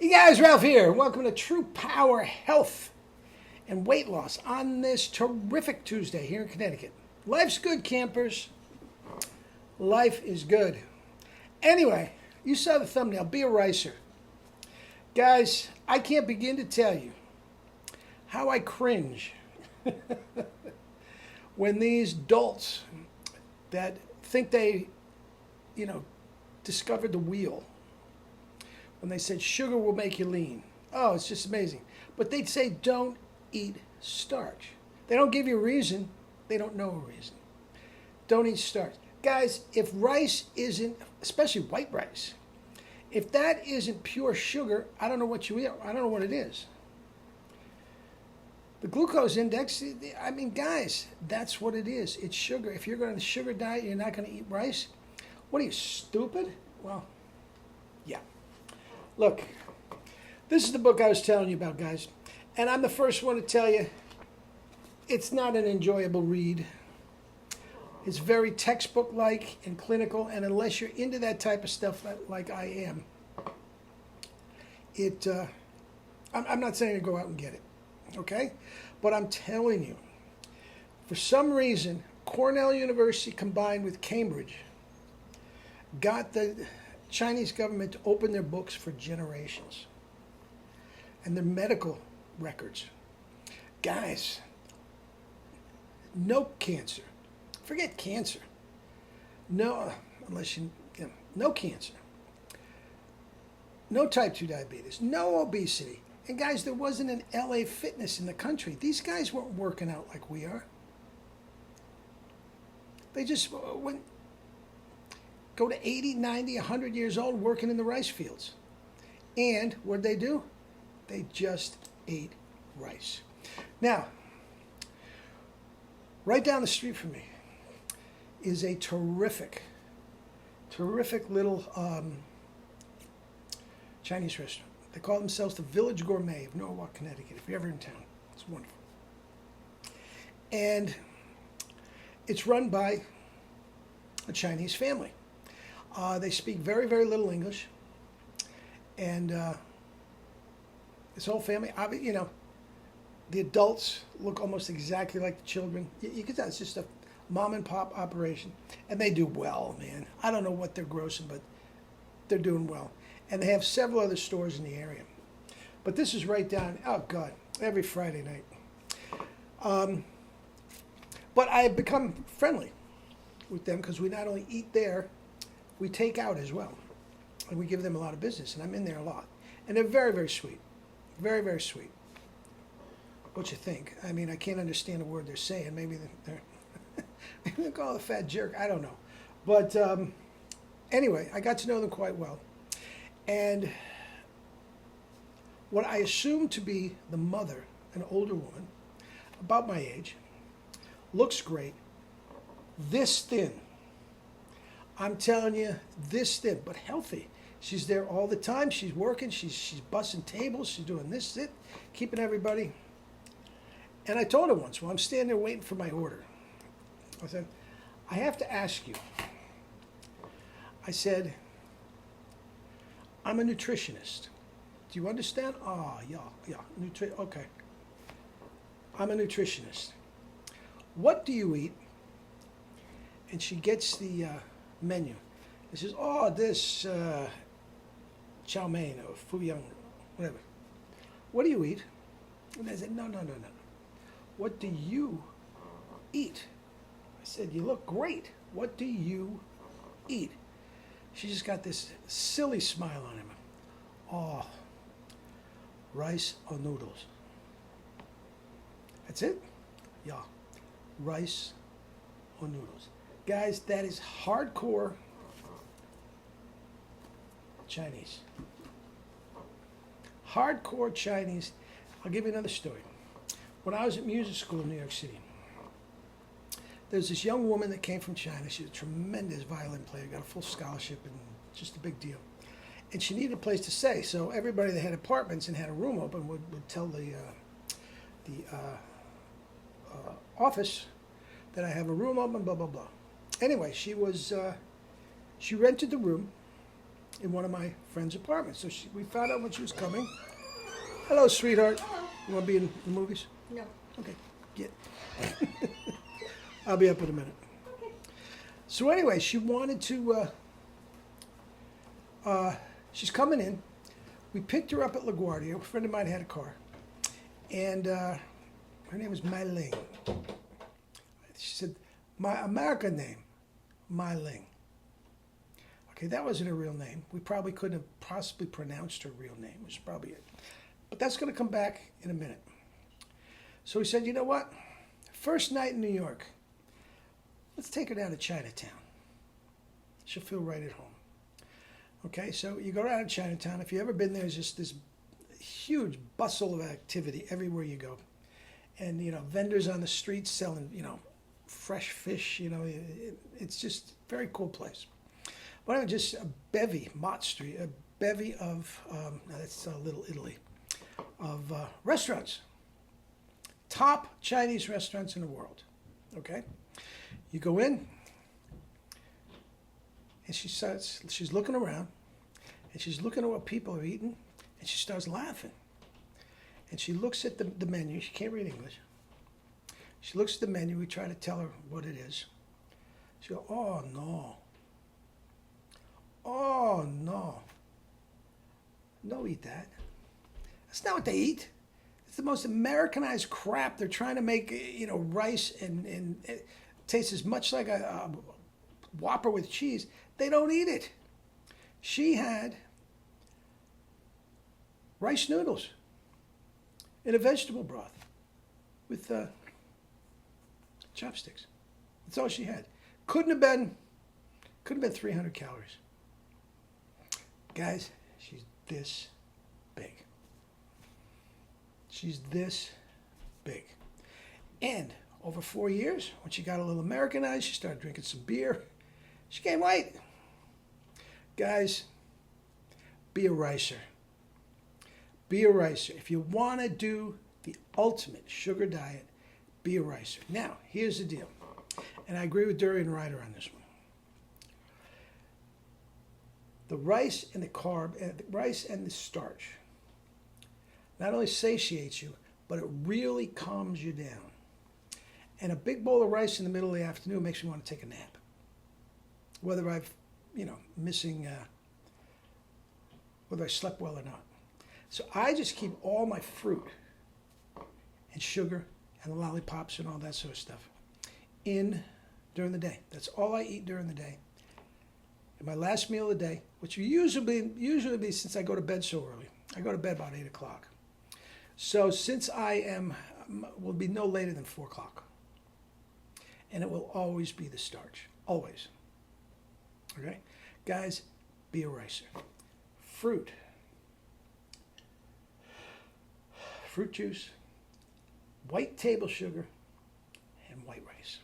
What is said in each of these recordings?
Hey guys, Ralph here. Welcome to True Power Health and Weight Loss on this terrific Tuesday here in Connecticut. Life's good, campers. Life is good. Anyway, you saw the thumbnail. Be a ricer. Guys, I can't begin to tell you how I cringe when these dolts that think they, discovered the wheel, when they said sugar will make you lean. Oh, it's just amazing. But they'd say don't eat starch. They don't give you a reason. They don't know a reason. Don't eat starch. Guys, if rice isn't, especially white rice, if that isn't pure sugar, I don't know what you eat. I don't know what it is. The glucose index, guys, that's what it is. It's sugar. If you're going on a sugar diet, you're not going to eat rice. What are you, stupid? Well, yeah. Look, this is the book I was telling you about, guys. And I'm the first one to tell you it's not an enjoyable read. It's very textbook-like and clinical, and unless you're into that type of stuff like I am, I'm not saying to go out and get it, okay? But I'm telling you, for some reason, Cornell University combined with Cambridge got the Chinese government to open their books for generations and their medical records. Guys, no cancer. Forget cancer. No, no cancer. No type 2 diabetes. No obesity. And guys, there wasn't an LA Fitness in the country. These guys weren't working out like we are. They just went, go to 80, 90, 100 years old working in the rice fields. And what'd they do? They just ate rice. Now, right down the street from me is a terrific little Chinese restaurant. They call themselves the Village Gourmet of Norwalk, Connecticut. If you're ever in town, it's wonderful. And it's run by a Chinese family. They speak very, very little English. And this whole family, the adults look almost exactly like the children. You can tell it's just a mom and pop operation. And they do well, man. I don't know what they're grossing, but they're doing well. And they have several other stores in the area. But this is right down, oh God, every Friday night. But I have become friendly with them because we not only eat there, we take out as well. And we give them a lot of business, and I'm in there a lot. And they're very, very sweet. Very, very sweet. What you think? I can't understand a word they're saying. Maybe maybe they call it a fat jerk. I don't know. But anyway, I got to know them quite well. And what I assume to be the mother, an older woman, about my age, looks great, this thin. I'm telling you, this thin, but healthy. She's there all the time. She's working. She's bussing tables. She's doing this, keeping everybody. And I told her once, while I'm standing there waiting for my order, I said, I have to ask you. I said, I'm a nutritionist. Do you understand? Oh, yeah. Okay. I'm a nutritionist. What do you eat? And she gets the menu. It says, oh, this chow mein or fuyang, whatever. What do you eat? And I said, no. What do you eat? I said, you look great. What do you eat? She just got this silly smile on him. Oh, rice or noodles? That's it? Yeah, rice or noodles. Guys, that is hardcore Chinese. Hardcore Chinese. I'll give you another story. When I was at music school in New York City, there's this young woman that came from China. She's a tremendous violin player, got a full scholarship, and just a big deal. And she needed a place to stay, so everybody that had apartments and had a room open would tell the office that I have a room open, blah, blah, blah. Anyway, she rented the room, in one of my friend's apartments. So we found out when she was coming. Hello, sweetheart. You want to be in the movies? No. Okay, get. I'll be up in a minute. So anyway, she wanted to. She's coming in. We picked her up at LaGuardia. A friend of mine had a car, and her name was Mai Ling. She said, "My American name, Mai Ling." Okay, that wasn't her real name. We probably couldn't have possibly pronounced her real name. Was probably it. But that's going to come back in a minute. So we said, you know what? First night in New York, let's take her down to Chinatown. She'll feel right at home. Okay, so you go down to Chinatown. If you've ever been there, there's just this huge bustle of activity everywhere you go. And, you know, vendors on the streets selling, you know, fresh fish, you know, it's just a very cool place. But just a bevy, Mott Street, a bevy of, now that's Little Italy, of restaurants. Top Chinese restaurants in the world, okay? You go in, and she's looking around, and she's looking at what people are eating, and she starts laughing. And she looks at the menu. She can't read English. She looks at the menu. We try to tell her what it is. She goes, oh, no. Oh, no. Don't eat that. That's not what they eat. It's the most Americanized crap. They're trying to make, you know, rice and it tastes as much like a Whopper with cheese. They don't eat it. She had rice noodles in a vegetable broth with chopsticks. That's all she had. Couldn't have been 300 calories. Guys, she's this big. She's this big. And over 4 years, when she got a little Americanized, she started drinking some beer. She gained weight. Guys, be a ricer. Be a ricer. If you want to do the ultimate sugar diet, be a ricer. Now, here's the deal. And I agree with Durian Ryder on this one. The rice and the rice and the starch not only satiates you, but it really calms you down. And a big bowl of rice in the middle of the afternoon makes me want to take a nap. Whether I've, you know, whether I slept well or not. So I just keep all my fruit and sugar and lollipops and all that sort of stuff in during the day. That's all I eat during the day. And my last meal of the day, which usually be since I go to bed so early. I go to bed about 8 o'clock. So since will be no later than 4 o'clock. And it will always be the starch. Always. Okay? Guys, be a ricer. Fruit juice, white table sugar, and white rice.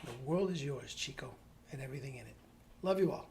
The world is yours, Chico, and everything in it. Love you all.